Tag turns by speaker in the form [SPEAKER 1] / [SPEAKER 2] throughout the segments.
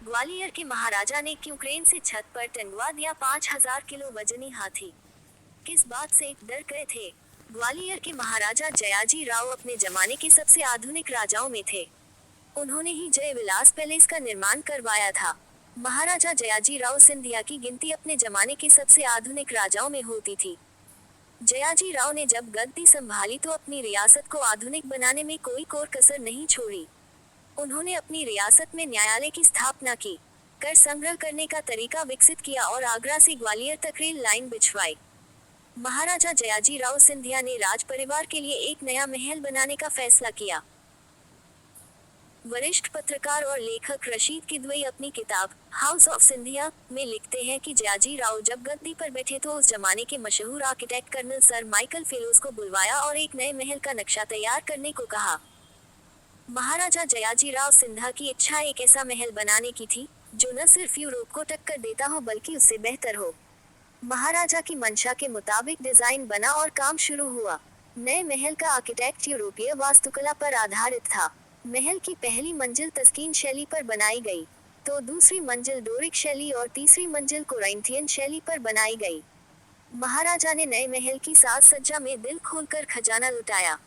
[SPEAKER 1] ग्वालियर के महाराजा ने यूक्रेन से छत पर टंगवा दिया 5,000 किलो वजनी हाथी। किस बात से डर गए थे? ग्वालियर के महाराजा जयाजी राव अपने जमाने के सबसे आधुनिक राजाओं में थे। उन्होंने ही जय विलास पैलेस का निर्माण करवाया था। महाराजा जयाजी राव सिंधिया की गिनती अपने जमाने के सबसे आधुनिक राजाओं में होती थी। जयाजी राव ने जब गद्दी संभाली तो अपनी रियासत को आधुनिक बनाने में कोई कोर कसर नहीं छोड़ी। उन्होंने अपनी रियासत में न्यायालय की स्थापना की, कर संग्रह करने का तरीका विकसित किया और आगरा से ग्वालियर तक रेल लाइन बिछवाई। महाराजा जयाजी राव सिंधिया ने राज परिवार के लिए एक नया महल बनाने का फैसला किया। वरिष्ठ पत्रकार और लेखक रशीद किदवई अपनी किताब हाउस ऑफ सिंधिया में लिखते हैं कि जयाजी राव जब गद्दी पर बैठे तो उस जमाने के मशहूर architect colonel sir Michael Fellows को बुलवाया और एक नए महल का नक्शा तैयार करने को कहा। महाराजा जयाजी राव सिंधिया की इच्छा एक ऐसा महल बनाने की थी जो न सिर्फ यूरोप को टक्कर देता हो बल्कि उससे बेहतर हो। महाराजा की मंशा के मुताबिक डिजाइन बना और काम शुरू हुआ। नए महल का आर्किटेक्ट यूरोपीय वास्तुकला पर आधारित था। महल की पहली मंजिल तस्कीन शैली पर बनाई गई, तो दूसरी मंजिल डोरिक शैली और तीसरी मंजिल कोरिंथियन शैली पर बनाई गई। महाराजा ने नए महल की साज सज्जा में दिल खोलकर खजाना लुटाया।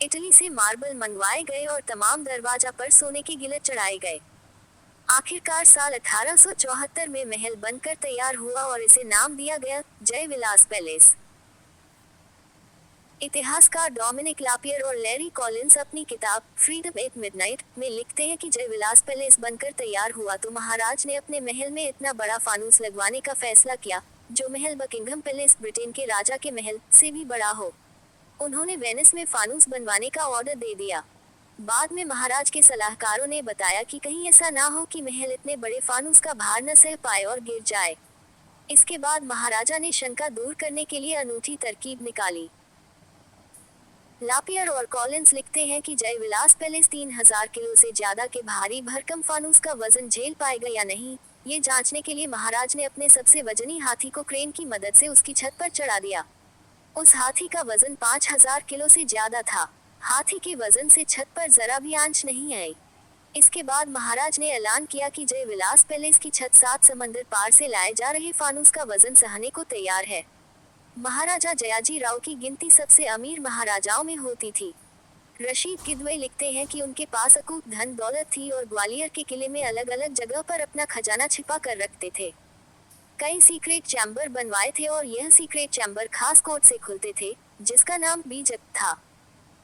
[SPEAKER 1] इटली से मार्बल मंगवाए गए और तमाम दरवाजा पर सोने के गिलट चढ़ाए गए। आखिरकार साल 1874 में महल बनकर तैयार हुआ और इसे नाम दिया गया जय विलास पैलेस। इतिहासकार डोमिनिक लापियर और लैरी कॉलिंस अपनी किताब फ्रीडम एट मिडनाइट में लिखते हैं कि जय विलास पैलेस बनकर तैयार हुआ तो महाराज ने अपने महल में इतना बड़ा फानूस लगवाने का फैसला किया जो महल बकिंघम पैलेस ब्रिटेन के राजा के महल से भी बड़ा हो। उन्होंने वेनिस में फानूस बनवाने का ऑर्डर दे दिया। बाद में महाराज के सलाहकारों ने बताया कि कहीं ऐसा ना हो कि महल इतने बड़े फानूस का भार न सह पाए और गिर जाए। इसके बाद महाराजा ने शंका दूर करने के लिए अनूठी तरकीब निकाली। लापियर और कॉलिंस लिखते हैं कि जय विलास पैलेस 3,000 किलो से ज्यादा के भारी भरकम फानूस का वजन झेल पाएगा या नहीं, ये जांचने के लिए महाराज ने अपने सबसे वजनी हाथी को क्रेन की मदद से उसकी छत पर चढ़ा दिया। उस हाथी का वजन 5,000 किलो से ज्यादा था। हाथी के वजन से छत पर जरा भी आंच नहीं आई। इसके बाद महाराज ने ऐलान किया कि जय विलास पैलेस की छत 7 समंदर पार से लाए जा रहे फानूस का वजन सहने को तैयार है। महाराजा जयाजी राव की गिनती सबसे अमीर महाराजाओं में होती थी। रशीद किदवई लिखते हैं कि उनके पास अकूत धन दौलत थी और ग्वालियर के किले में अलग अलग जगह पर अपना खजाना छिपा कर रखते थे। कई सीक्रेट चैम्बर बनवाए थे और यह सीक्रेट चैम्बर खास कोड से खुलते थे जिसका नाम बीजक था।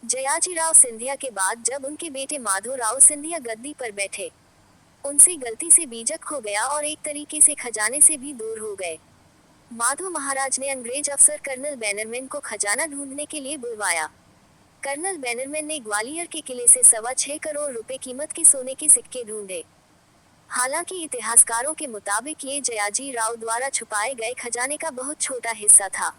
[SPEAKER 1] जयाजी राव सिंधिया के बाद जब उनके बेटे माधो राव सिंधिया गद्दी पर बैठे, उनसे गलती से बीजक खो गया और एक तरीके से खजाने से भी दूर हो गए। माधो महाराज ने अंग्रेज अफसर कर्नल बैनरमैन को खजाना ढूंढने के लिए बुलवाया। कर्नल बैनरमैन ने ग्वालियर के किले से 6.25 करोड़ रुपए कीमत के सोने के सिक्के ढूंढे। हालांकि इतिहासकारों के मुताबिक ये जयाजी राव द्वारा छुपाए गए खजाने का बहुत छोटा हिस्सा था।